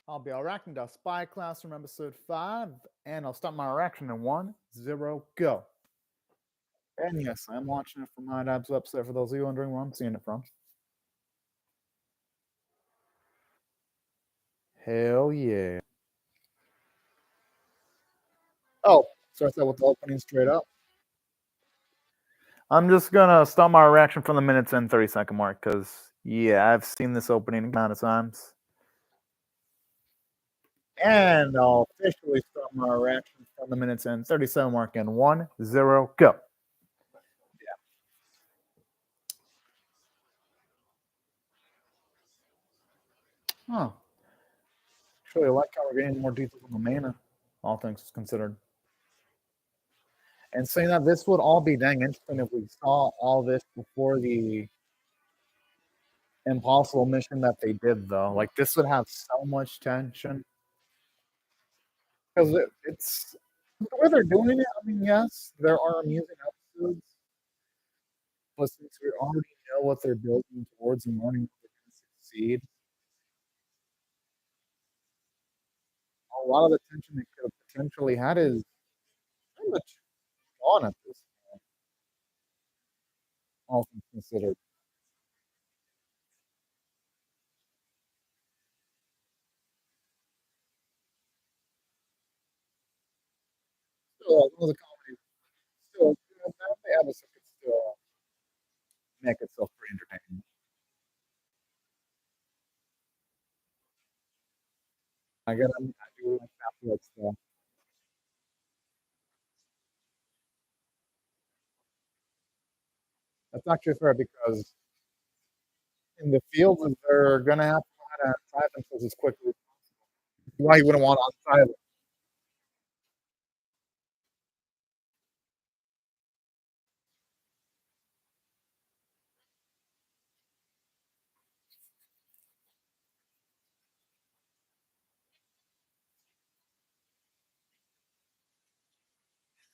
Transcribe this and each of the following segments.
I'll be reacting to Spy Classroom Episode 5, and I'll start my reaction in 1, 0, go. And yes, I'm watching it from my dad's website for those of you wondering where I'm seeing it from. Hell yeah. Oh, starts out with the opening straight up. I'm just gonna start my reaction from the minutes and 30-second mark, because, yeah, I've seen this opening a amount of times. And I'll officially start my reaction from the minutes and 37 mark in 1, 0, go. Huh. Actually, I like how we're getting more details on the mana, all things considered. And saying that, this would all be dang interesting if we saw all this before the impossible mission that they did, though. Like, this would have so much tension. Because it's the way they're doing it. I mean, yes, there are amusing episodes, but since we already know what they're building towards and learning what they're going to succeed, a lot of the tension they could have potentially had is pretty much gone at this point, all things considered. Still, some of the comedy, still, the episode could still make itself pretty entertaining. I do like that stuff. That's actually fair because in the field, they're gonna have to try to try themselves as quickly as possible. Why you wouldn't want on silent?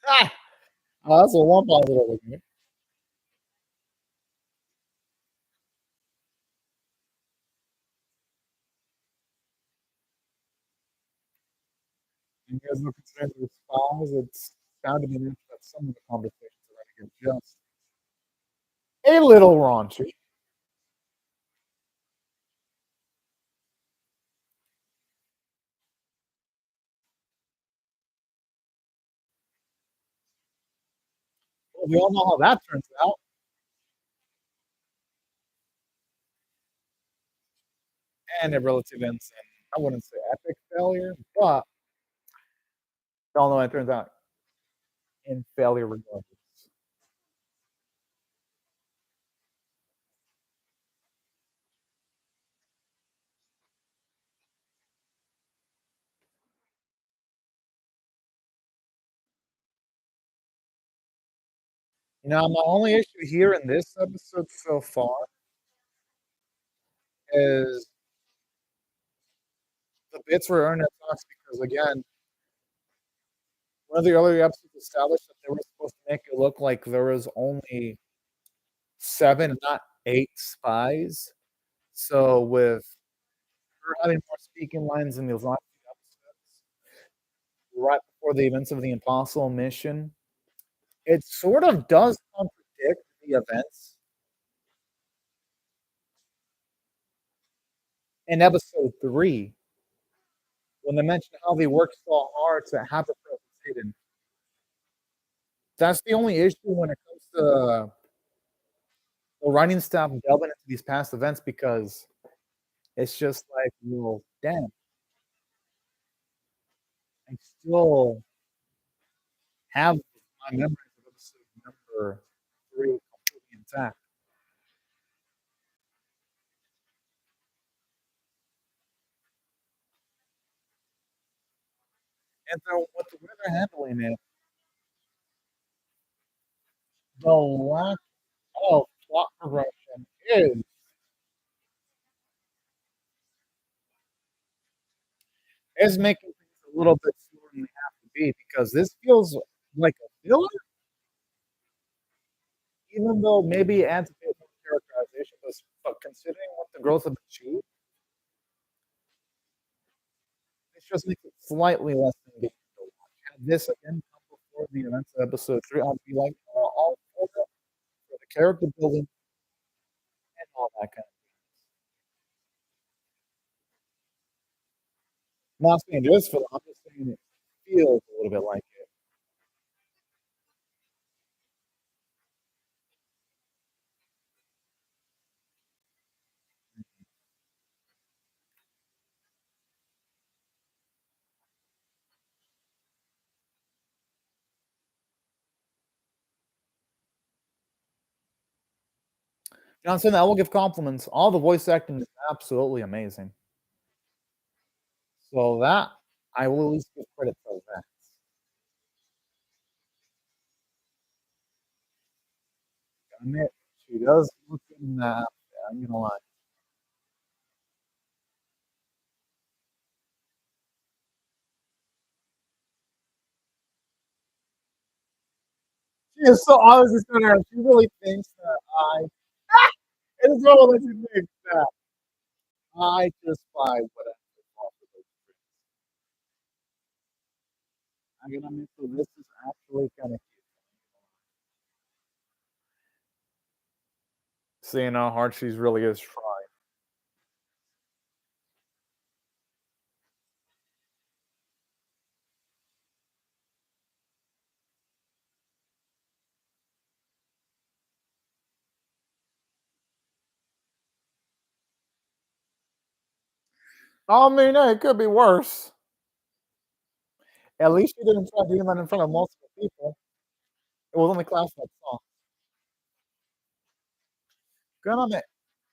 Ah! That's a one positive with me. And as we're considering the spies, it's bound to be mentioned that some of the conversations are gonna get just a little raunchy. Well, we all know how that turns out, and it relative ends in, I wouldn't say epic failure, but we all know it turns out in failure regardless. My only issue here in this episode so far is the bits where Ernest talks because, again, one of the earlier episodes established that they were supposed to make it look like there was only 7, not 8 spies. So with her having more speaking lines in those last few episodes, right before the events of the Impossible mission, it sort of does contradict the events in episode 3 when they mention how they worked so hard to have the presence hidden. That's the only issue when it comes to the writing staff delving into these past events because it's just like, well, damn, I still have my memories of episode number 3 completely intact. And so with the way they're handling it, the lack of plot progression is making things a little bit slower than they have to be because this feels like a filler, even though maybe it adds a bit more characterization, but considering what the girls have achieved, It just makes it slightly less engaging to watch. Had this again come before the events of episode 3, I'd be like, "Oh, all for the character building and all that kind of." Not saying just for them, I'm just saying it feels a little bit like it. You know, I'm saying I will give compliments. All the voice acting is absolutely amazing. So that I will at least give credit for that. Admit she does look in that. I'm gonna lie. She is so honest and center. She really thinks that I it is well that she thinks that I just buy whatever possible. I'm gonna admit so this is actually kind of cute. Seeing how hard she's really is trying. I mean, hey, it could be worse. At least she didn't try doing that in front of multiple people. It was only classified song. Good on it.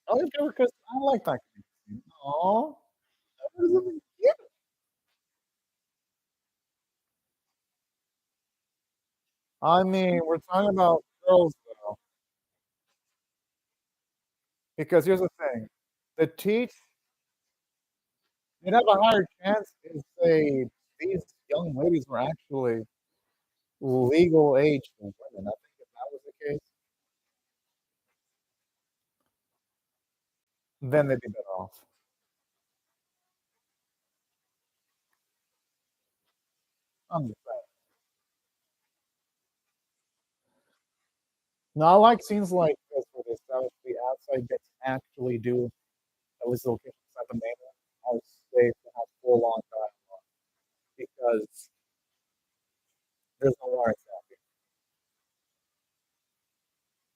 I like her because I like that kind of thing. Aw, that was really cute. I mean, we're talking about girls though, because here's the thing: the teach you'd have a higher chance if say these young ladies were actually legal age for women. I think if that was the case, then they'd be better off. I'm just saying. No, I like scenes like this where they establish the outside gets actually do at least the location inside the main one are safe to have full on dialogue because there's no wiretapping.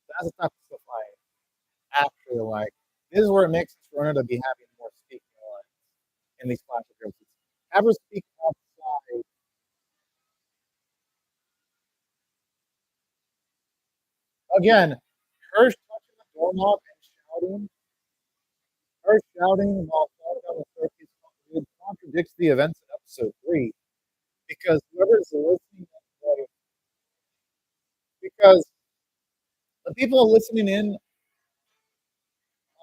That's the type of stuff I actually like. This is where it makes sense for her to be having more speaking lines in these classic episodes. Have her speak outside. Again, her touching the doorknob and shouting, her shouting while falling down the staircase contradicts the events in episode 3 because whoever's listening, like, because the people listening in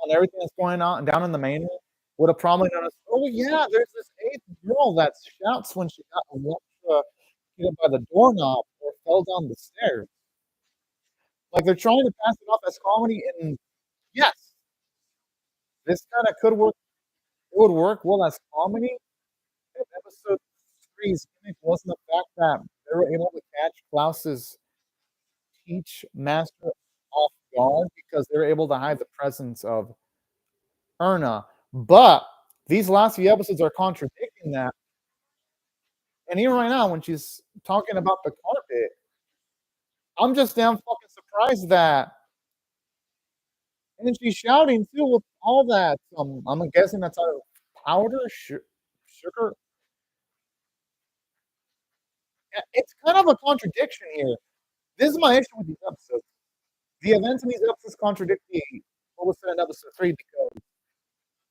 on everything that's going on down in the main room would have probably noticed, oh yeah, there's this eighth girl that shouts when she got hit by the doorknob or fell down the stairs. Like they're trying to pass it off as comedy, and yes, this kind of could work. It would work well as comedy. If episode three's gimmick wasn't the fact that they were able to catch Klaus's teach master off guard because they were able to hide the presence of Erna. But these last few episodes are contradicting that. And even right now, when she's talking about the carpet, I'm just damn fucking surprised that. And she's shouting too with all that. I'm guessing that's out of powder, sugar. It's kind of a contradiction here. This is my issue with these episodes. The events in these episodes contradict what was said in episode 3 because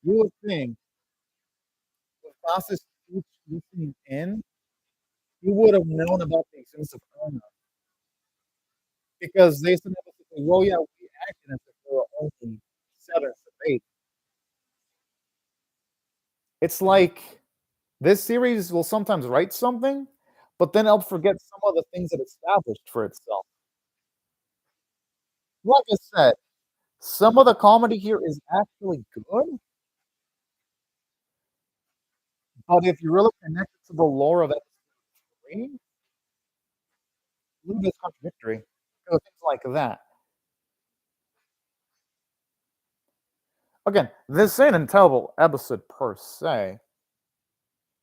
you would think with classes each listening in, you would have known about the existence of Irma because they said in episode 3, well, yeah, we acted as if there were only 7 to 8. It's like this series will sometimes write something, but then it'll forget some of the things it established for itself. Like I said, some of the comedy here is actually good, But if you really connect it to the lore of episode 3, a little bit contradictory. So things like that. Again, this ain't an terrible episode per se,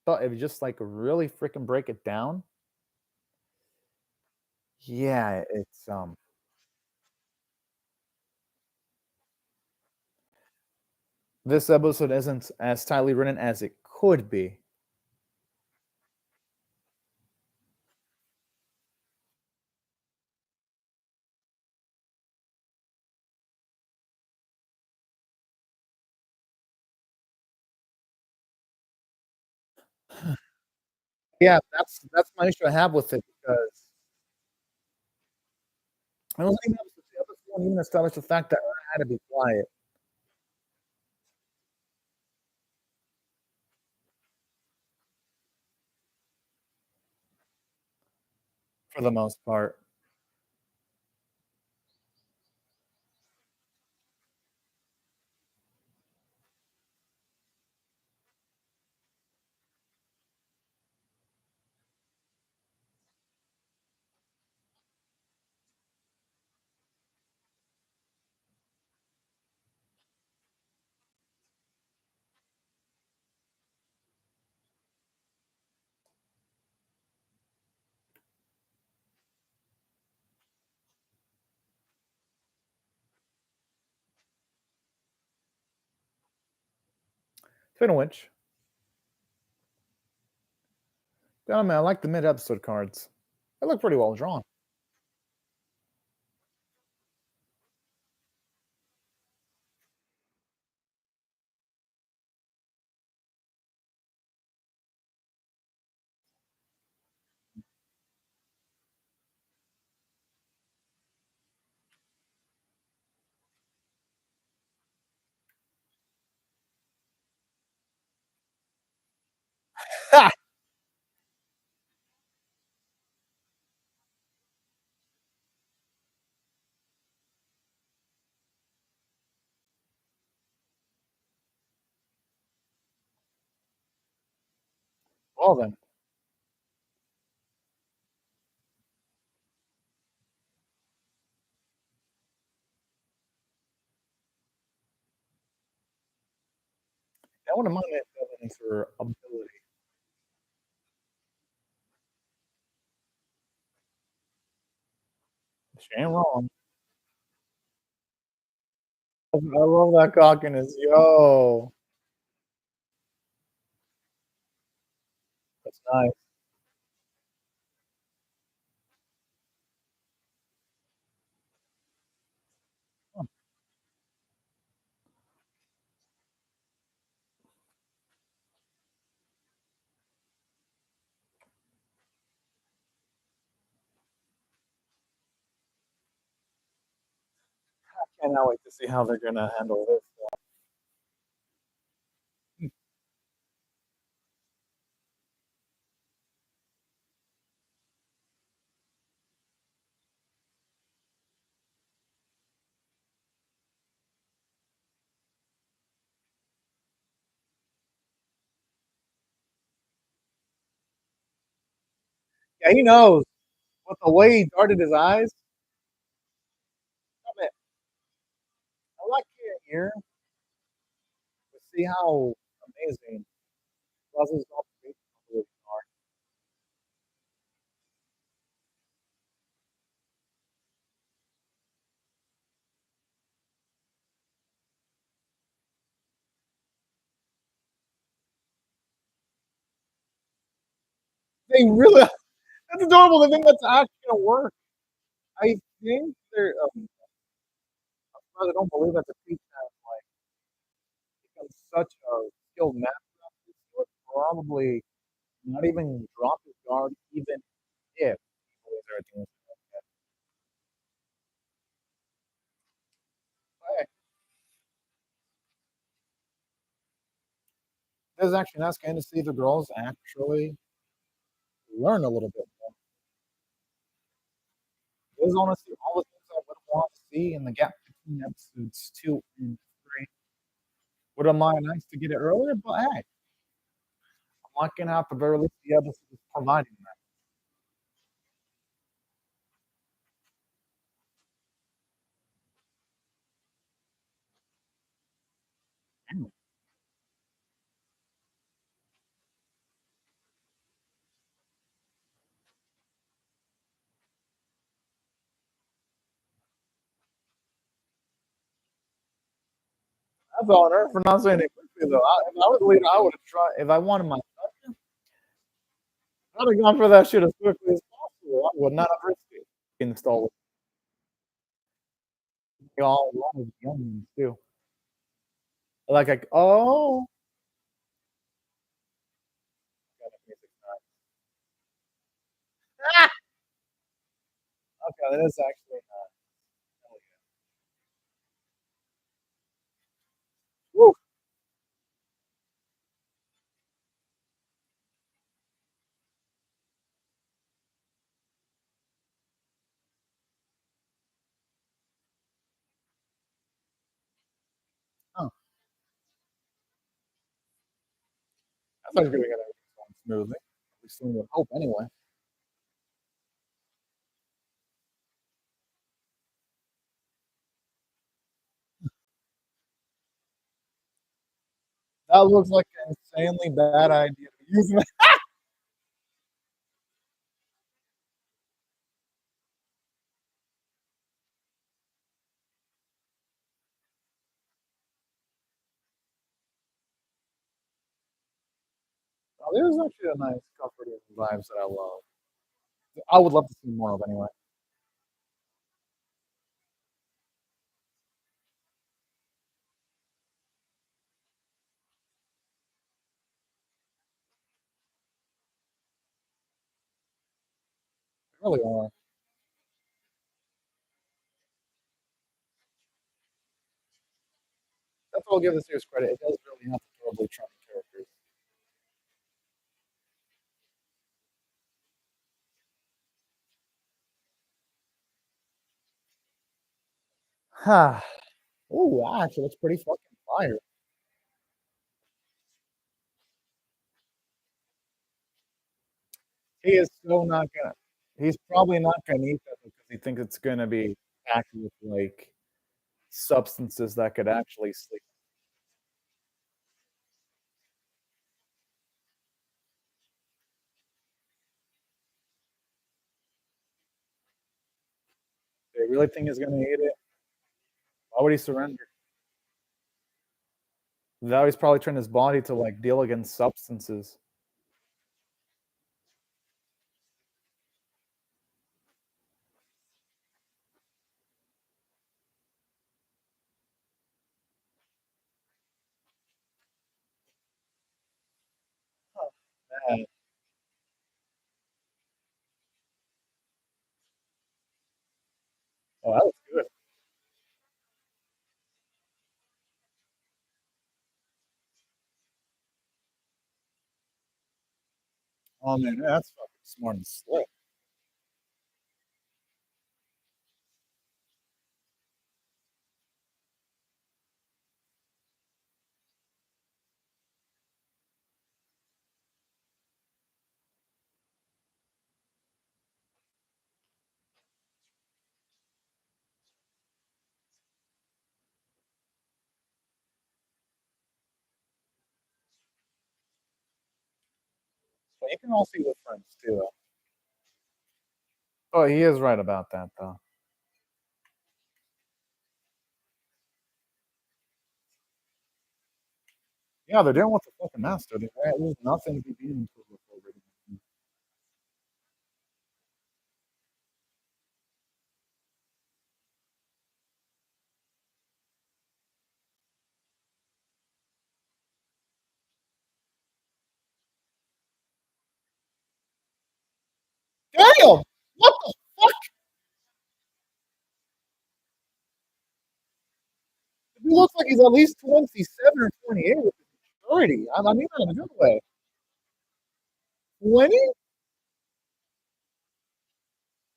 but if you just like really freaking break it down, yeah, it's this episode isn't as tightly written as it could be. Yeah, that's my issue I have with it because I don't think the episode won't even establish the fact that I had to be quiet for the most part. Speaking of which, yeah, man, I like the mid-episode cards. They look pretty well drawn. Ha! Well then, I wouldn't mind it going for ability. She ain't wrong. I love that cockiness. Yo, that's nice. Huh. Cannot wait to see how they're gonna handle this one. Yeah, he knows. With the way he darted his eyes, I mean, I like it here to see how amazing Russell's observations really are. They really that's adorable to think that's actually gonna work. I think they're I don't believe that the Pete has, like, become such a skilled master at this, he would probably not even drop his guard even if he believes everything was okay. Hey, this is actually nice getting to see the girls actually learn a little bit more. This is honestly all the things I would want to see in the gap between episodes 2 and 3. Would have mind nice to get it earlier, but hey, Why can't I at the very least be able to just providing that? That's on her for not saying it quickly though. If I was the leader, I would have tried. If I wanted my son, I'd have gone for that shit as quickly as possible. I would not have risked it being stolen. They all wrong with young ones too. Like, oh, God, that music's not ah! Okay, that is actually not hell yeah. Woo! Huh. That's not gonna get everything going smoothly. At least we would hope anyway. That looks like an insanely bad idea to be using. Oh, there's actually a nice comforting vibes that I love. I would love to see more of anyway. They really are. That's what I'll give the series credit. It does really have adorably charming characters. Ooh, actually, that's pretty fucking fire. He is so not gonna he's probably not gonna eat that because he thinks it's gonna be packed with, like, substances that could actually sleep. They really think he's gonna eat it? Why would he surrender? Now he's probably trained his body to, like, deal against substances. Oh, man. Oh, that was good. Oh, man, that's fucking smart and slick. But you can all see with friends too, though. Oh, he is right about that, though. Yeah, they're dealing with the fucking master. There's nothing to be beaten for really. Damn! What the fuck? He looks like he's at least 27 or 28 with his maturity. I mean that in a good way. 20?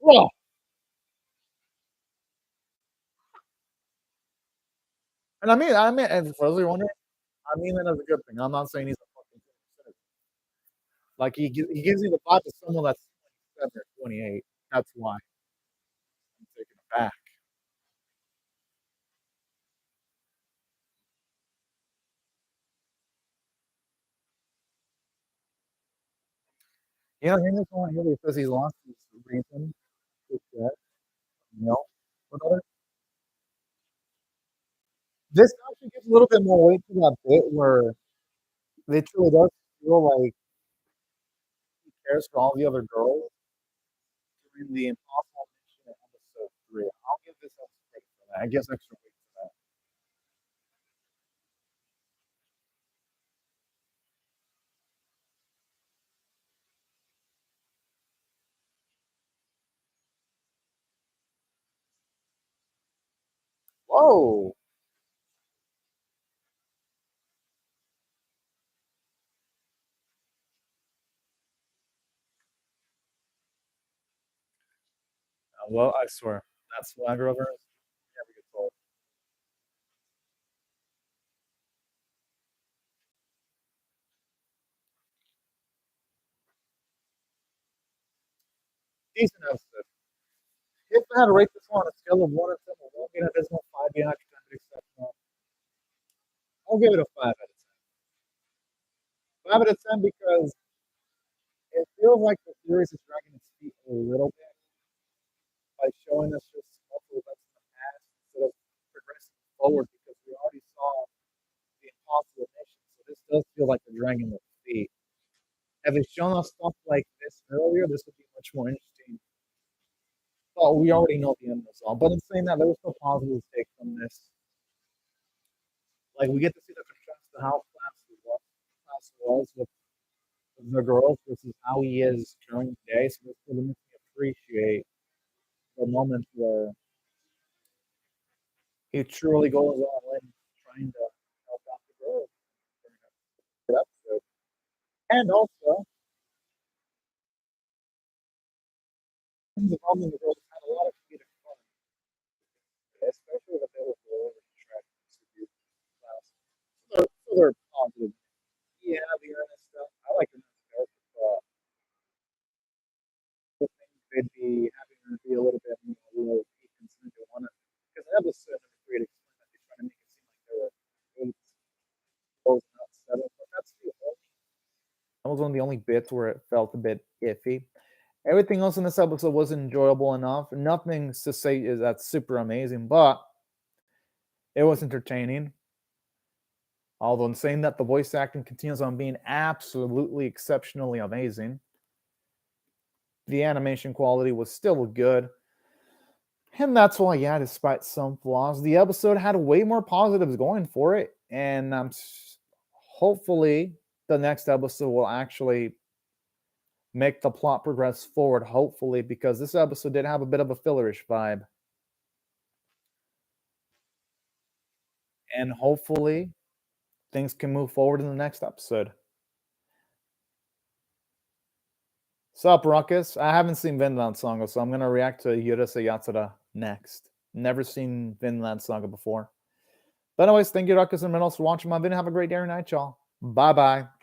Bro. And and for those who are wondering, I mean that as a good thing. I'm not saying he's a fucking citizen. Like, he gives you the vibe of someone that's 27 or 28. That's why I'm taken aback. You know, here's the one here because he lost his reason to death, you know? But this actually gives a little bit more weight to that bit where it truly does feel like he cares for all the other girls during the Impossible Mission in episode 3. I'll give this extra weight for that. It gives extra weight for that. Whoa! Well, I swear, that swagger over hers never gets old. Decent episode. If I had to rate this one on a scale of 1 to 10, it won't be an abysmal 5 being actually kind of exceptional. I'll give it a 5 out of 10. 5 out of 10 because it feels like the series is dragging its feet a little bit by showing us just multiple events in the past instead of progressing forward because we already saw the impossible mission. So this does feel like they're dragging their feet. Had they shown us stuff like this earlier, this would be much more interesting. Well, we already know the end result, but in saying that, there was no positive take from this. Like we get to see the contrast to how class was with the girls versus how he is during the day. So this really makes me appreciate the moment where he truly goes all in trying to help out the girls during that episode. And also, involving the girls had a lot of comedic fun, especially the middle of the track class. So they're positive. Yeah, the earnest stuff. I like the character, but I think they'd be having her be a little bit more low key considering they want to. Because I have this number three to explain that they try to make it seem like there were eight goals, not seven. But that's the only. That was one of the only bits where it felt a bit iffy. Everything else in this episode was enjoyable enough. Nothing to say is that's super amazing, but it was entertaining. Although in saying that, the voice acting continues on being absolutely exceptionally amazing. The animation quality was still good. And that's why, yeah, despite some flaws, the episode had way more positives going for it. And hopefully, the next episode will actually make the plot progress forward. Hopefully, because this episode did have a bit of a fillerish vibe. And hopefully, things can move forward in the next episode. Sup, Ruckus? I haven't seen Vinland Saga, so I'm gonna react to Yurase Yatsura next. Never seen Vinland Saga before. But anyways, thank you, Ruckus and Minos, for watching my video. Have a great day or night, y'all. Bye-bye.